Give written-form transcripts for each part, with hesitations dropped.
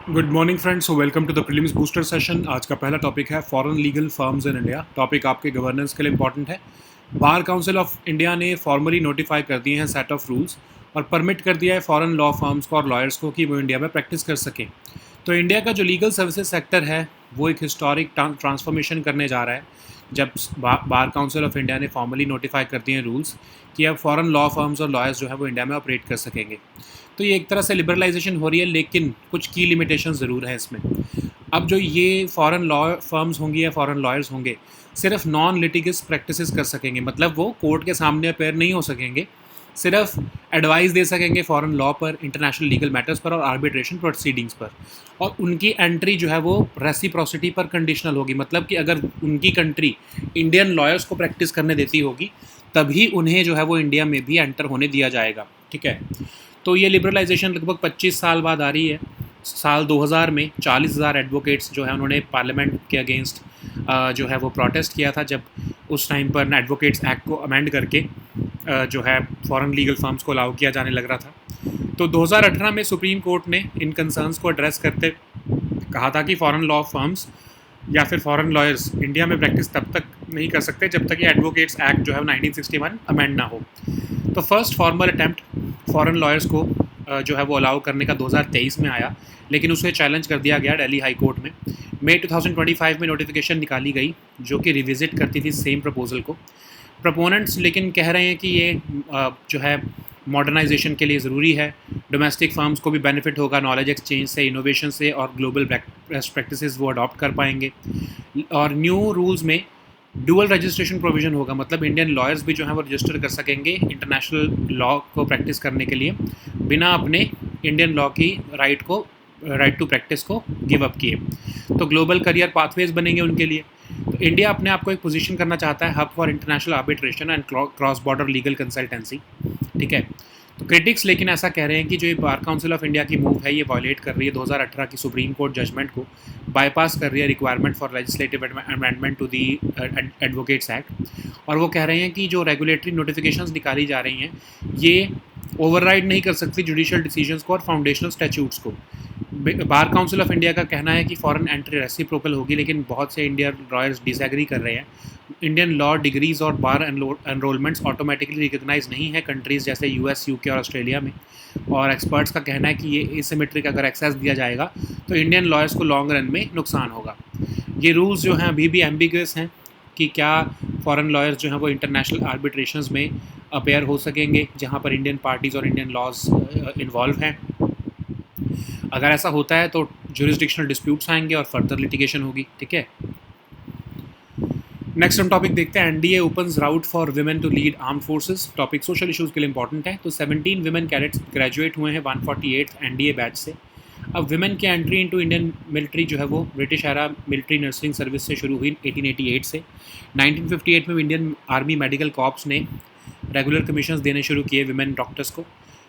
Good morning friends, so welcome to the prelims booster session. आज का पहला topic है foreign legal firms in India. Topic आपके governance के लिए इंपॉर्टेंट है। बार काउंसिल ऑफ इंडिया ने फॉर्मली नोटिफाई कर दिए हैं सेट ऑफ रूल्स और परमिट कर दिया है फॉरेन लॉ फर्म्स को और लॉयर्स को कि वो इंडिया में प्रैक्टिस कर सकें। तो इंडिया का जो लीगल सर्विसेज सेक्टर है वो एक हिस्टोरिक ट्रांसफॉर्मेशन करने जा रहा है जब बार काउंसिल ऑफ इंडिया ने फॉर्मली नोटिफाई कर दिए हैं रूल्स कि अब फॉरेन लॉ फर्म्स और लॉयर्स जो है वो इंडिया में ऑपरेट कर सकेंगे। तो ये एक तरह से लिबरलाइजेशन हो रही है, लेकिन कुछ की लिमिटेशन ज़रूर है इसमें। अब जो ये फॉरेन लॉ फर्म्स होंगी या फॉरेन लॉयर्स होंगे सिर्फ नॉन लिटिगस प्रैक्टिसेस कर सकेंगे, मतलब वो कोर्ट के सामने अपेयर नहीं हो सकेंगे, सिर्फ एडवाइस दे सकेंगे फॉरेन लॉ पर, इंटरनेशनल लीगल मैटर्स पर और आर्बिट्रेशन प्रोसीडिंग्स पर। और उनकी एंट्री जो है वो रेसिप्रोसिटी पर कंडीशनल होगी, मतलब कि अगर उनकी कंट्री इंडियन लॉयर्स को प्रैक्टिस करने देती होगी तभी उन्हें जो है वो इंडिया में भी एंटर होने दिया जाएगा। ठीक है, तो ये लिबरलाइजेशन लगभग 25 साल बाद आ रही है। साल 2000 में 40,000 एडवोकेट्स जो है उन्होंने पार्लियामेंट के अगेंस्ट जो है वो प्रोटेस्ट किया था, जब उस टाइम पर एडवोकेट्स एक्ट को अमेंड करके जो है फॉरेन लीगल फर्म्स को अलाउ किया जाने लग रहा था। तो 2018 में सुप्रीम कोर्ट ने इन कंसर्न्स को एड्रेस करते कहा था कि फॉरेन लॉ फर्म्स या फिर फॉरेन लॉयर्स इंडिया में प्रैक्टिस तब तक नहीं कर सकते जब तक ये एडवोकेट्स एक्ट जो है 1961 अमेंड ना हो। तो first formal attempt foreign lawyers को जो है वो अलाउ करने का 2023 में आया, लेकिन उसे चैलेंज कर दिया गया दिल्ली हाई कोर्ट में। मई 2025 में नोटिफिकेशन निकाली गई जो कि रिविजिट करती थी सेम प्रपोजल को। प्रपोनेंट्स लेकिन कह रहे हैं कि ये जो है मॉडर्नाइजेशन के लिए ज़रूरी है, डोमेस्टिक फर्म्स को भी बेनिफिट होगा नॉलेज एक्सचेंज से, इनोवेशन से, और ग्लोबल बेस्ट प्रैक्टिसेस वो अडॉप्ट कर पाएंगे। और न्यू रूल्स में डुअल रजिस्ट्रेशन प्रोविज़न होगा, मतलब इंडियन लॉयर्स भी जो है वो रजिस्टर कर सकेंगे इंटरनेशनल लॉ को प्रैक्टिस करने के लिए बिना अपने इंडियन लॉ की राइट टू प्रैक्टिस को गिव अप किए। तो ग्लोबल करियर पाथवेज बनेंगे उनके लिए। तो इंडिया अपने आप को एक पोजीशन करना चाहता है hub for international arbitration and cross border legal consultancy. ठीक है, तो क्रिटिक्स लेकिन ऐसा कह रहे हैं कि जो ये बार काउंसिल ऑफ इंडिया की मूव है ये वायलेट कर रही है 2018 की सुप्रीम कोर्ट जजमेंट को, बाईपास कर रही है requirement for legislative amendment to the advocates act. और वो कह रहे हैं कि जो रेगुलेटरी नोटिफिकेशंस निकाली जा रही हैं ये ओवरराइड नहीं कर सकती जुडिशियल डिसीजंस को और फाउंडेशनल स्टैट्यूट्स को। बार काउंसिल ऑफ इंडिया का कहना है कि फॉरेन एंट्री रेसिप्रोकल होगी, लेकिन बहुत से इंडियन लॉयर्स डिसएग्री कर रहे हैं। इंडियन लॉ डिग्रीज और बार एनरोलमेंट्स ऑटोमेटिकली रिकग्नाइज नहीं है कंट्रीज़ जैसे यूएस, यूके और ऑस्ट्रेलिया में। और एक्सपर्ट्स का कहना है कि ये एसिमेट्रिक अगर एक्सेस दिया जाएगा तो इंडियन लॉयर्स को लॉन्ग रन में नुकसान होगा। ये रूल्स जो हैं अभी भी एम्बिगस हैं कि क्या फॉरेन लॉयर्स जो हैं वो इंटरनेशनल आर्बिट्रेशंस में अपेयर हो सकेंगे जहाँ पर इंडियन पार्टीज़ और इंडियन लॉज इन्वॉल्व हैं। अगर ऐसा होता है तो ज्यूरिसडिक्शनल डिस्प्यूट्स आएंगे और फर्दर लिटिगेशन होगी। ठीक है, नेक्स्ट हम टॉपिक देखते हैं। NDA opens route for women to lead arm forces. Topic social issues के लिए इंपॉर्टेंट है। तो 17 विमेन कैडेट्स ग्रेजुएट हुए हैं 148 एनडीए बैच से। अब विमेन की एंट्री इनटू इंडियन मिलिट्री जो है वो British era military nursing service से शुरू हुई 1888 से। 1958 में इंडियन आर्मी मेडिकल कॉर्प्स ने रेगुलर कमीशंस देने शुरू किए विमेन डॉक्टर्स को।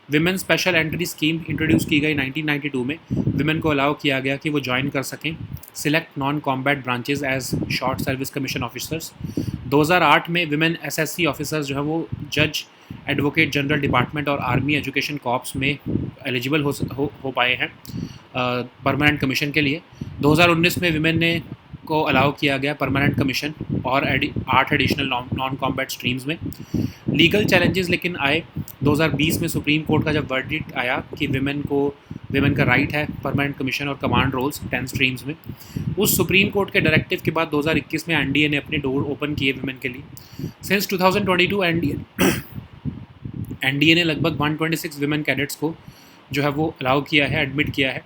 Women special entry scheme introduce की गई 1992 में। विमेन को अलाउ किया गया कि वो ज्वाइन कर सकें select non combat branches as short service commission officers. 2008 में विमेन एसएससी ऑफिसर्स जो है वो जज, एडवोकेट जनरल डिपार्टमेंट और आर्मी एजुकेशन कॉर्प्स में एलिजिबल हो पाए हैं परमानेंट कमीशन के लिए। 2019 में विमेन ने को अलाउ किया गया परमानेंट कमीशन और 8 एडिशनल नॉन कॉम्बैट स्ट्रीम्स में। लीगल चैलेंजेस लेकिन आए 2020 में सुप्रीम कोर्ट का जब वर्डिक्ट आया कि विमेन का राइट है परमानेंट कमीशन और कमांड रोल्स 10 स्ट्रीम्स में। उस सुप्रीम कोर्ट के डायरेक्टिव के बाद 2021 में एनडीए ने अपने डोर ओपन किए विमेन के लिए। सिंस 2022 एनडीए ने लगभग 126 विमेन कैडेट्स को जो है वो अलाउ किया है, एडमिट किया है।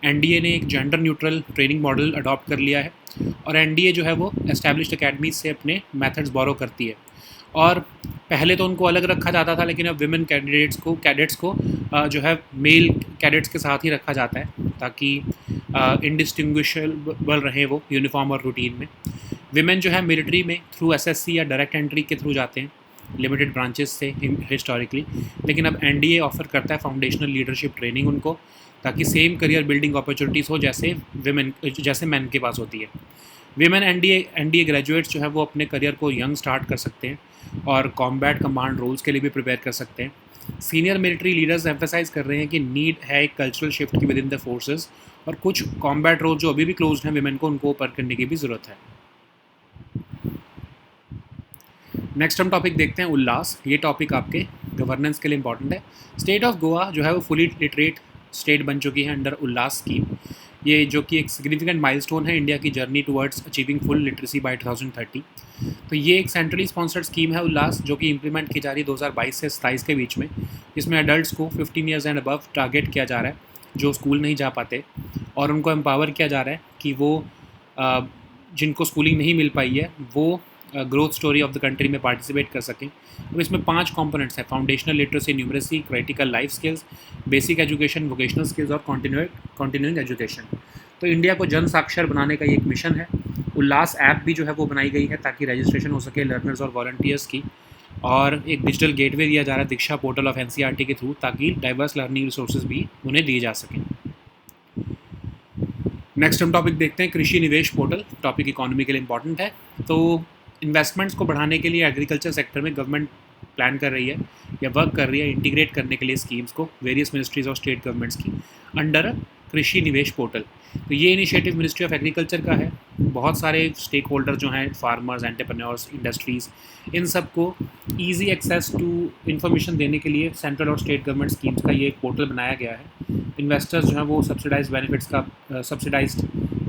एनडीए ने एक gender neutral training model adopt कर लिया है और एनडीए जो है वो एस्टैब्लिश्ड अकेडमीज से अपने मेथड्स बोरो करती है। और पहले तो उनको अलग रखा जाता था, लेकिन अब विमेन कैडेट्स को जो है मेल कैडेट्स के साथ ही रखा जाता है ताकि इंडिस्टिंग्विशेबल रहे वो यूनिफॉर्म और रूटीन में। विमेन जो है मिलिट्री में थ्रू एसएससी या डायरेक्ट एंट्री के थ्रू जाते हैं लिमिटेड ब्रांचेस से हिस्टोरिकली, लेकिन अब एनडीए ऑफर करता है फाउंडेशनल लीडरशिप ट्रेनिंग उनको, ताकि सेम करियर बिल्डिंग अपॉर्चुनिटीज़ हो जैसे मैन के पास होती है। विमेन एनडीए ग्रेजुएट्स जो है वो अपने करियर को यंग स्टार्ट कर सकते हैं और कॉम्बैट कमांड रोल्स के लिए भी प्रिपेयर कर सकते हैं। सीनियर मिलिट्री लीडर्स एम्फेसाइज कर रहे हैं कि नीड है एक कल्चरल शिफ्ट की विद इन द फोर्सेज, और कुछ कॉम्बैट रोल जो अभी भी क्लोज हैं विमेन को, उनको ओपन करने की भी ज़रूरत है। नेक्स्ट हम टॉपिक देखते हैं उल्लास। ये टॉपिक आपके गवर्नेंस के लिए इंपॉर्टेंट है। स्टेट ऑफ गोवा जो है वो फुली लिटरेट स्टेट बन चुकी है अंडर उल्लास स्कीम। ये जो कि एक सिग्निफिकेंट माइलस्टोन है इंडिया की journey towards achieving full literacy by 2030। तो ये एक सेंट्रली स्पॉन्सर्ड स्कीम है उल्लास, जो कि इंप्लीमेंट की जा रही है 2022 से 27 के बीच में। इसमें अडल्ट्स को 15 ईयर्स एंड अबव टारगेट किया जा रहा है जो स्कूल नहीं जा पाते, और उनको एम्पावर किया जा रहा है कि वो जिनको स्कूलिंग नहीं मिल पाई है वो growth story of the country में पार्टिसिपेट कर सकें। अब इसमें 5 कंपोनेंट्स हैं: foundational literacy, numeracy, critical life skills, basic education, vocational skills और कॉन्टिन्यूइंग एजुकेशन। तो इंडिया को जन साक्षर बनाने का ये एक मिशन है। उल्लास ऐप भी जो है वो बनाई गई है ताकि रजिस्ट्रेशन हो सके लर्नर्स और वॉलंटियर्स की, और एक डिजिटल गेटवे दिया जा रहा है दीक्षा पोर्टल ऑफ एनसीईआरटी के थ्रू, ताकि डाइवर्स लर्निंग रिसोर्सेज भी उन्हें दिए जा सकें। नेक्स्ट हम टॉपिक देखते हैं कृषि निवेश पोर्टल। टॉपिक इकोनॉमी के लिए इंपॉर्टेंट है। तो इन्वेस्टमेंट्स को बढ़ाने के लिए एग्रीकल्चर सेक्टर में गवर्नमेंट प्लान कर रही है या वर्क कर रही है इंटीग्रेट करने के लिए स्कीम्स को वेरियस मिनिस्ट्रीज और स्टेट गवर्नमेंट्स की अंडर कृषि निवेश पोर्टल। तो ये इनिशिएटिव मिनिस्ट्री ऑफ एग्रीकल्चर का है। बहुत सारे स्टेक होल्डर जो हैं, फार्मर्स, एंटरप्रेन्योर्स, इंडस्ट्रीज़, इन सबको ईजी एक्सेस टू इन्फॉर्मेशन देने के लिए सेंट्रल और स्टेट गवर्नमेंट स्कीम्स का ये एक पोर्टल बनाया गया है। इन्वेस्टर्स जो हैं वो सब्सिडाइज्ड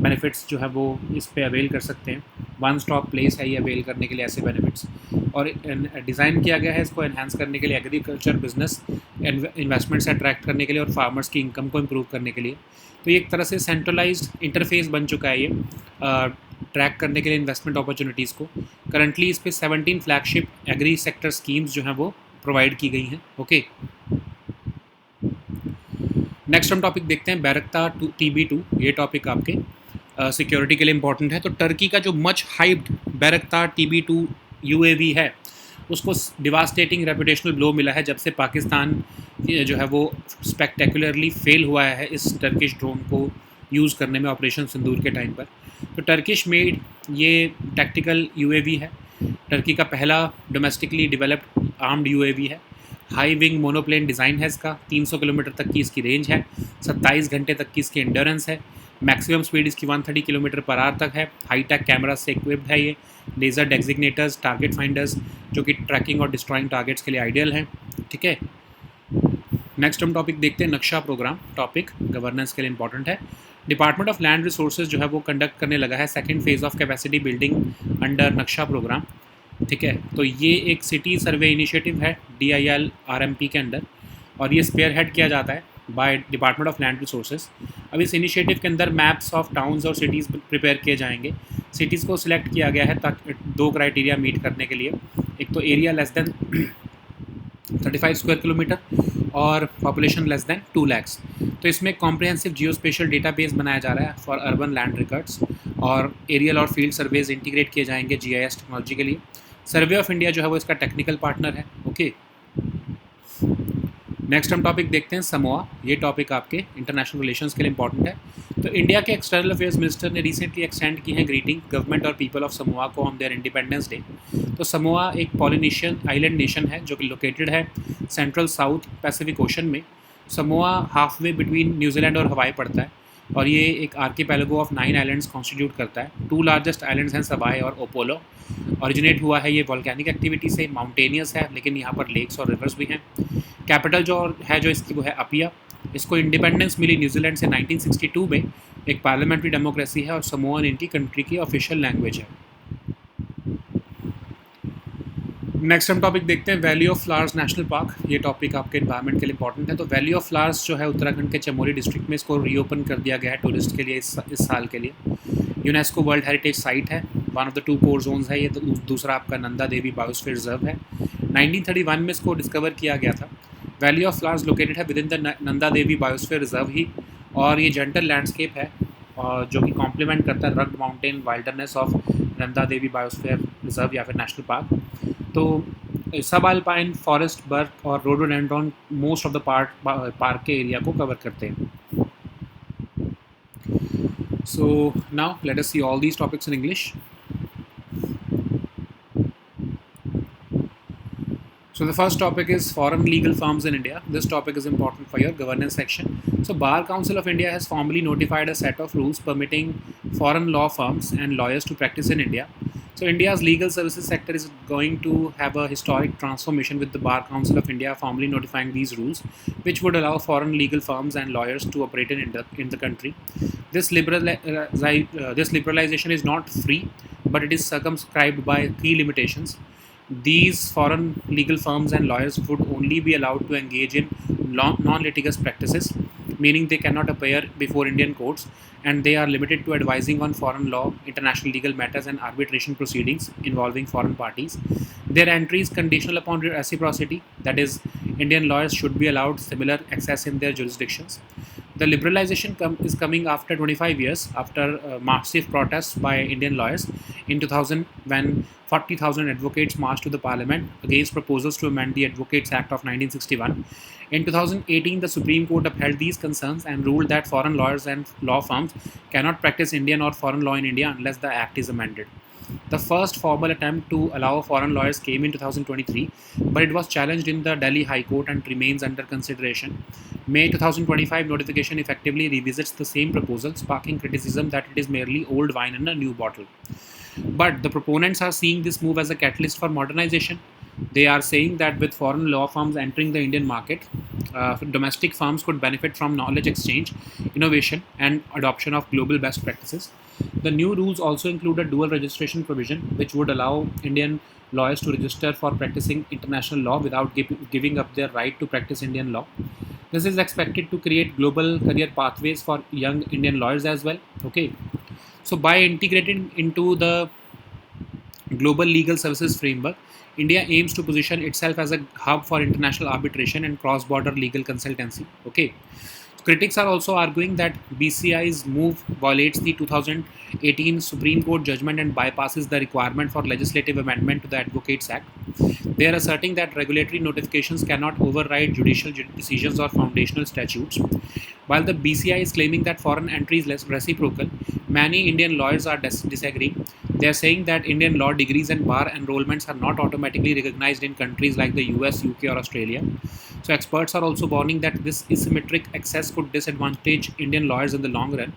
बेनिफिट्स जो है वो इस पे अवेल कर सकते हैं। वन स्टॉप प्लेस है ये अवेल करने के लिए ऐसे बेनिफिट्स, और डिज़ाइन किया गया है इसको एनहांस करने के लिए, एग्रीकल्चर बिजनेस इन्वेस्टमेंट्स अट्रैक्ट करने के लिए और फार्मर्स की इनकम को इम्प्रूव करने के लिए। तो ये एक तरह से सेंट्रलाइज्ड इंटरफेस बन चुका है ये ट्रैक करने के लिए इन्वेस्टमेंट अपॉर्चुनिटीज़ को। करंटली इस पे 17 फ्लैगशिप एग्री सेक्टर स्कीम्स जो हैं वो प्रोवाइड की गई हैं। ओके, नेक्स्ट हम टॉपिक देखते हैं बैरक्ता TB2। ये टॉपिक आपके सिक्योरिटी के लिए इंपॉर्टेंट है। तो टर्की का जो मच हाइप्ड बैरक्ता TB2 UAV है, उसको डिवास्टेटिंग रेपुटेशनल ब्लो मिला है जब से पाकिस्तान जो है वो स्पेक्टेकुलरली फेल हुआ है इस टर्किश ड्रोन को यूज़ करने में ऑपरेशन सिंदूर के टाइम पर। तो टर्किश मेड ये टैक्टिकल UAV है। टर्की का पहला डोमेस्टिकली डेवलप्ड आर्म्ड UAV है। हाई विंग मोनोप्लेन डिज़ाइन है इसका। 300 किलोमीटर तक की इसकी रेंज है। 27 घंटे तक की इसकी एंड्योरेंस है। मैक्सिमम स्पीड इसकी 130 किलोमीटर पर आवर तक है। हाईटेक कैमरा से इक्विप्ड है ये। लेज़र डेजिग्नेटर्स, टारगेट फाइंडर्स जो कि ट्रैकिंग और डिस्ट्रॉइंग टारगेट्स के लिए आइडियल हैं। ठीक है, नेक्स्ट हम टॉपिक देखते हैं नक्शा प्रोग्राम। टॉपिक गवर्नेंस के लिए इंपॉर्टेंट है। डिपार्टमेंट ऑफ लैंड रिसोर्सेज जो है वो कंडक्ट करने लगा है second phase of capacity building under नक्शा प्रोग्राम। ठीक है, तो ये एक सिटी सर्वे इनिशिएटिव है DIL RMP के अंदर, और ये स्पेयर हेड किया जाता है by department of land resources. अब इस इनिशिएटिव के अंदर मैप्स ऑफ टाउन्स और सिटीज़ प्रिपेयर किए जाएंगे। सिटीज़ को सिलेक्ट किया गया है ताकि 2 क्राइटेरिया मीट करने के लिए। एक तो area less than 35 square kilometre और पॉपुलेशन लेस देन 2 lakhs। तो इसमें कॉम्प्रिहेंसिव जियोस्पेशियल डेटाबेस बनाया जा रहा है फॉर अर्बन लैंड रिकॉर्ड्स, और एरियल और फील्ड सर्वेज इंटीग्रेट किए जाएंगे GIS टेक्नोलॉजी के लिए। सर्वे ऑफ इंडिया जो है वो इसका टेक्निकल पार्टनर है। ओके, नेक्स्ट हम टॉपिक देखते हैं समोआ। ये टॉपिक आपके इंटरनेशनल रिलेशंस के लिए इंपॉर्टेंट है। तो इंडिया के एक्सटर्नल अफेयर्स मिनिस्टर ने रिसेंटली एक्सटेंड की है ग्रीटिंग गवर्नमेंट और पीपल ऑफ समोआ को ऑन देयर इंडिपेंडेंस डे। तो समोआ एक पॉलिनेशियन आइलैंड नेशन है जो कि लोकेटेड है सेंट्रल साउथ पैसिफिक ओशन में। Samoa half way between New Zealand और हवाई पड़ता है, और ये एक आर्कीपेलागो ऑफ 9 आइलैंड्स कॉन्स्टिट्यूट करता है। 2 लार्जेस्ट आइलैंड्स हैं सबाई और ओपोलो। ओरिजिनेट हुआ है ये वॉल्केनिक एक्टिविटी से, माउंटेनियस है लेकिन यहाँ पर लेक्स और रिवर्स भी हैं। कैपिटल जो इसकी वो है अपिया। इसको इंडिपेंडेंस मिली न्यूजीलैंड से 1962 में। एक पार्लियामेंट्री डेमोक्रेसी है और समोअन इनकी कंट्री की ऑफिशियल लैंग्वेज है। नेक्स्ट हम टॉपिक देखते हैं valley of flowers national park. ये टॉपिक आपके एनवायरनमेंट के लिए इंपॉर्टेंट है। तो वैली ऑफ फ्लावर्स जो है उत्तराखंड के चमोली डिस्ट्रिक्ट में, इसको रीओपन कर दिया गया है टूरिस्ट के लिए इस साल के लिए। यूनेस्को वर्ल्ड हेरिटेज साइट है। One of the 2 core zones है ये। तो दूसरा आपका नंदा देवी बायोस्फीयर रिजर्व है। 1931 में इसको डिस्कवर किया गया था। वैली ऑफ फ्लावर्स लोकेटेड है with in the Nanda Devi biosphere reserve ही, और ये जेंटल लैंडस्केप है और जो कि कॉम्प्लीमेंट करता है rugged mountain wilderness of Nanda Devi biosphere reserve या फिर नेशनल पार्क। तो सब अल्पाइन फॉरेस्ट, बर्क और rhododendron most of the park के एरिया को कवर करते हैं। So now let us see all these topics in English. So the first topic is foreign legal firms in India. This topic is important for your governance section. So Bar Council of India has formally notified a set of rules permitting foreign law firms and lawyers to practice in India. So India's legal services sector is going to have a historic transformation with the Bar Council of India formally notifying these rules, which would allow foreign legal firms and lawyers to operate in the country. This liberalization is not free, but it is circumscribed by key limitations. These foreign legal firms and lawyers would only be allowed to engage in non-litigious practices, meaning they cannot appear before Indian courts, and they are limited to advising on foreign law, international legal matters, and arbitration proceedings involving foreign parties. Their entry is conditional upon reciprocity, that is, Indian lawyers should be allowed similar access in their jurisdictions. The liberalization is coming after 25 years, after massive protests by Indian lawyers in 2000, when 40,000 advocates marched to the parliament against proposals to amend the Advocates Act of 1961. In 2018, the Supreme Court upheld these concerns and ruled that foreign lawyers and law firms cannot practice Indian or foreign law in India unless the Act is amended. The first formal attempt to allow foreign lawyers came in 2023, but it was challenged in the Delhi High Court and remains under consideration. May 2025 notification effectively revisits the same proposal, sparking criticism that it is merely old wine in a new bottle. But the proponents are seeing this move as a catalyst for modernization. They are saying that with foreign law firms entering the Indian market, domestic firms could benefit from knowledge exchange, innovation, and adoption of global best practices. The new rules also include a dual registration provision, which would allow Indian lawyers to register for practicing international law without giving up their right to practice Indian law. This is expected to create global career pathways for young Indian lawyers as well. Okay. So by integrating into the global legal services framework, India aims to position itself as a hub for international arbitration and cross-border legal consultancy. Okay. Critics are also arguing that BCI's move violates the 2018 Supreme Court judgment and bypasses the requirement for legislative amendment to the Advocates Act. They are asserting that regulatory notifications cannot override judicial decisions or foundational statutes. While the BCI is claiming that foreign entry is less reciprocal, many Indian lawyers are disagreeing. They are saying that Indian law degrees and bar enrollments are not automatically recognized in countries like the US, UK, or Australia. So experts are also warning that this asymmetric access could disadvantage Indian lawyers in the long run,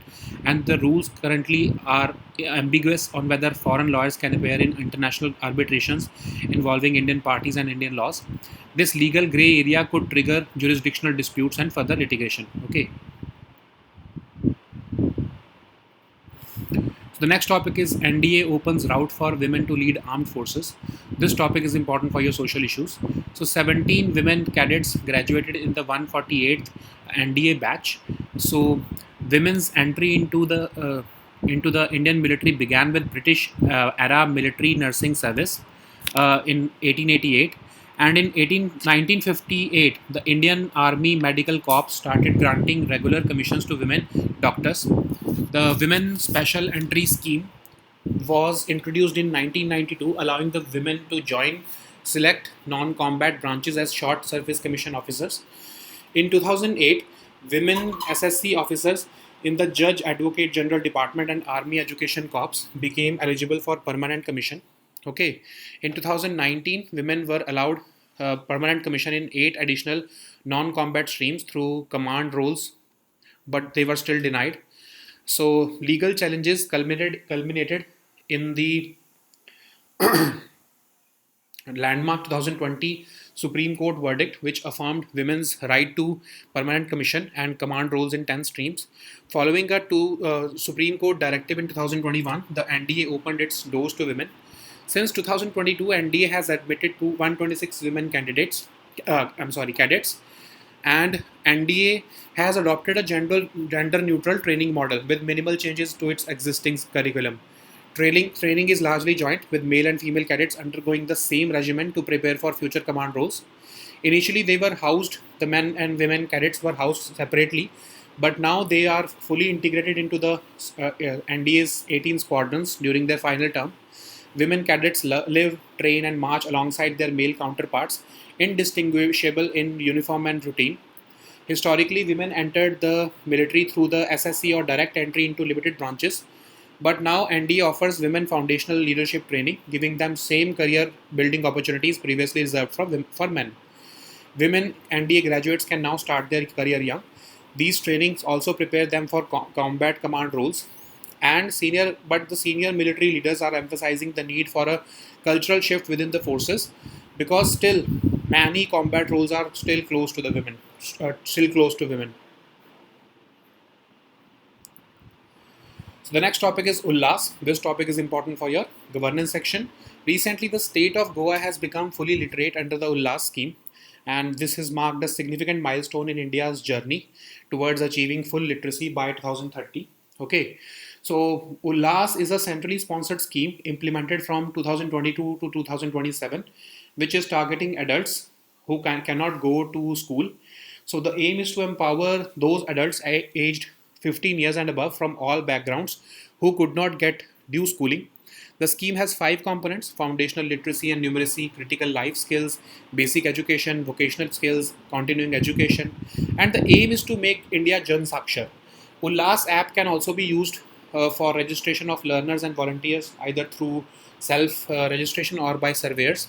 and the rules currently are ambiguous on whether foreign lawyers can appear in international arbitrations involving Indian parties and Indian laws. This legal grey area could trigger jurisdictional disputes and further litigation. Okay. So the next topic is NDA opens route for women to lead armed forces. This topic is important for your social issues. So 17 women cadets graduated in the 148th NDA batch. So women's entry into the Indian military began with British era military nursing service in 1888. And in 1958, the Indian Army Medical Corps started granting regular commissions to women doctors. The Women Special Entry Scheme was introduced in 1992, allowing the women to join select non-combat branches as short service commission officers. In 2008, women SSC officers in the Judge Advocate General Department and Army Education Corps became eligible for permanent commission. Okay. In 2019, women were allowed permanent commission in 8 additional non-combat streams through command roles, but they were still denied. So legal challenges culminated in the landmark 2020 Supreme Court verdict, which affirmed women's right to permanent commission and command roles in 10 streams. Following a Supreme Court directive in 2021, the NDA opened its doors to women. Since 2022, NDA has admitted to 126 women cadets, and NDA has adopted a gender-neutral training model with minimal changes to its existing curriculum. Training is largely joint, with male and female cadets undergoing the same regimen to prepare for future command roles. Initially, the men and women cadets were housed separately, but now they are fully integrated into the NDA's 18 squadrons during their final term. Women cadets live, train, and march alongside their male counterparts, indistinguishable in uniform and routine. Historically, women entered the military through the SSC or direct entry into limited branches. But now NDA offers women foundational leadership training, giving them same career building opportunities previously reserved for men. Women NDA graduates can now start their career young. These trainings also prepare them for combat command roles. But the senior military leaders are emphasizing the need for a cultural shift within the forces, because still many combat roles are still close to the women, still close to women. So the next topic is Ullas. This topic is important for your governance section. Recently, the state of Goa has become fully literate under the Ullas scheme, and this has marked a significant milestone in India's journey towards achieving full literacy by 2030. Okay, so Ullas is a centrally sponsored scheme implemented from 2022 to 2027, which is targeting adults who cannot go to school. So the aim is to empower those adults aged 15 years and above from all backgrounds who could not get due schooling. The scheme has five components: foundational literacy and numeracy, critical life skills, basic education, vocational skills, continuing education, and the aim is to make India Jan Sakshar. Ullas app can also be used for registration of learners and volunteers, either through self registration or by surveyors.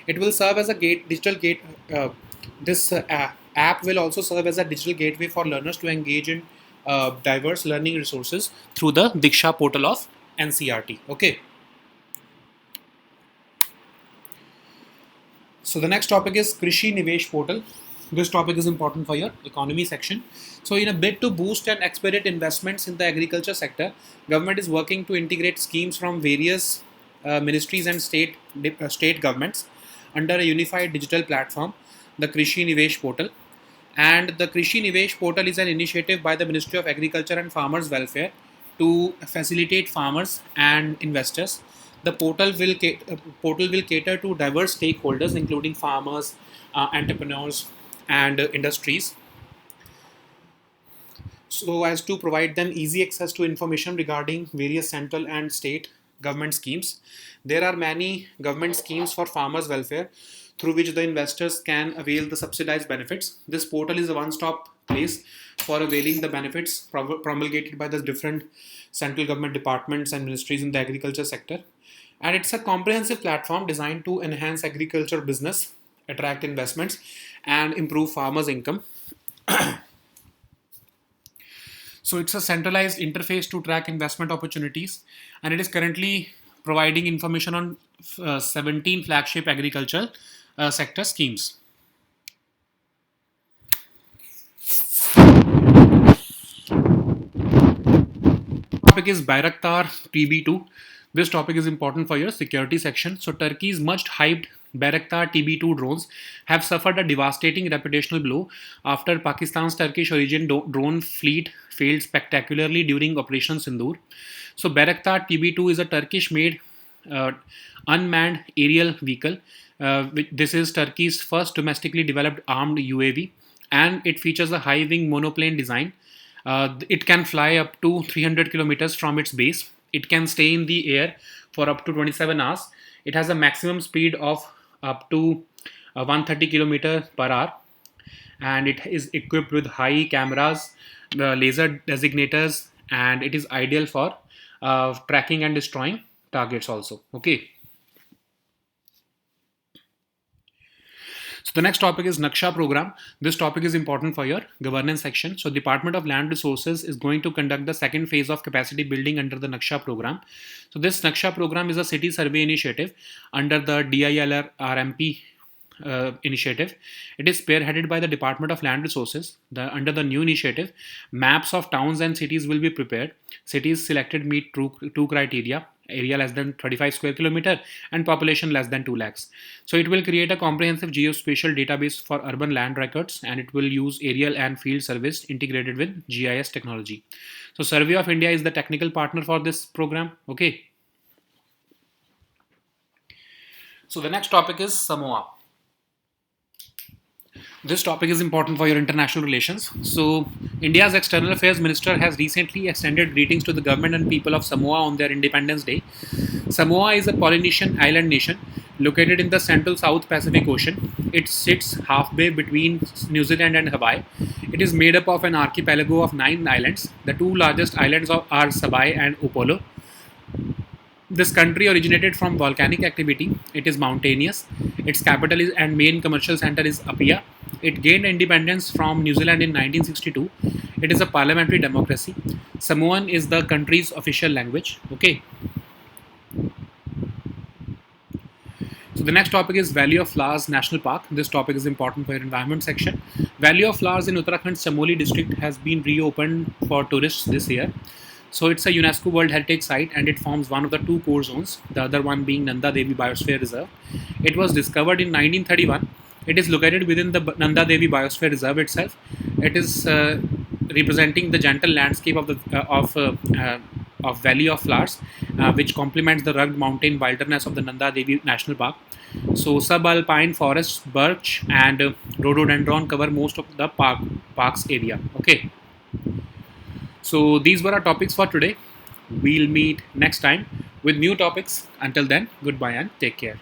It will serve as a digital gate. This app will also serve as a digital gateway for learners to engage in diverse learning resources through the Diksha portal of NCRT. Okay. So the next topic is Krishi Nivesh portal. This topic is important for your economy section. So in a bid to boost and expedite investments in the agriculture sector, government is working to integrate schemes from various ministries and state governments under a unified digital platform, the Krishi Nivesh portal. And the Krishi Nivesh portal is an initiative by the Ministry of Agriculture and Farmers Welfare to facilitate farmers and investors. The portal will cater to diverse stakeholders, including farmers, entrepreneurs, and industries, so as to provide them easy access to information regarding various central and state government schemes. There are many government schemes for farmers' welfare through which the investors can avail the subsidized benefits. This portal is a one-stop place for availing the benefits promulgated by the different central government departments and ministries in the agriculture sector. And it's a comprehensive platform designed to enhance agriculture business, attract investments, and improve farmers' income. So it's a centralized interface to track investment opportunities, and it is currently providing information on 17 flagship agriculture sector schemes. Topic is Bayraktar TB2. This topic is important for your security section. So Turkey's much hyped Bayraktar TB2 drones have suffered a devastating reputational blow after Pakistan's Turkish origin drone fleet failed spectacularly during Operation Sindoor. So Bayraktar TB2 is a Turkish-made unmanned aerial vehicle. This is Turkey's first domestically developed armed UAV, and it features a high-wing monoplane design. It can fly up to 300 kilometers from its base. It can stay in the air for up to 27 hours. It has a maximum speed of up to 130 kilometers per hour, and it is equipped with high cameras, the laser designators, and it is ideal for tracking and destroying targets also. Okay. So the next topic is Naksha program. This topic is important for your governance section. So Department of Land Resources is going to conduct the second phase of capacity building under the Naksha program. So this Naksha program is a city survey initiative under the DILR RMP initiative. It is spearheaded by the Department of Land Resources. Under the new initiative, maps of towns and cities will be prepared. Cities selected meet two criteria: area less than 35 square kilometer and population less than 2 lakhs. So it will create a comprehensive geospatial database for urban land records, and it will use aerial and field service integrated with GIS technology. So Survey of India is the technical partner for this program. Okay. So the next topic is Samoa. This topic is important for your international relations. So, India's External Affairs Minister has recently extended greetings to the government and people of Samoa on their Independence Day. Samoa is a Polynesian island nation located in the central South Pacific Ocean. It sits halfway between New Zealand and Hawaii. It is made up of an archipelago of 9 islands. The two largest islands are Sabai and Upolu. This country originated from volcanic activity. It is mountainous. Its capital is and main commercial center is Apia. It gained independence from New Zealand in 1962. It is a parliamentary democracy. Samoan is the country's official language. Okay. So the next topic is Valley of Flowers National Park. This topic is important for your environment section. Valley of Flowers in Uttarakhand's Chamoli district has been reopened for tourists this year. So it's a UNESCO World Heritage Site and it forms one of the two core zones, the other one being Nanda Devi Biosphere Reserve. It was discovered in 1931. It is located within the Nanda Devi Biosphere Reserve itself. It is representing the gentle landscape of Valley of Flowers, which complements the rugged mountain wilderness of the Nanda Devi National Park. So subalpine forests, birch and rhododendron cover most of the park's area. Okay. So these were our topics for today. We'll meet next time with new topics. Until then, goodbye and take care.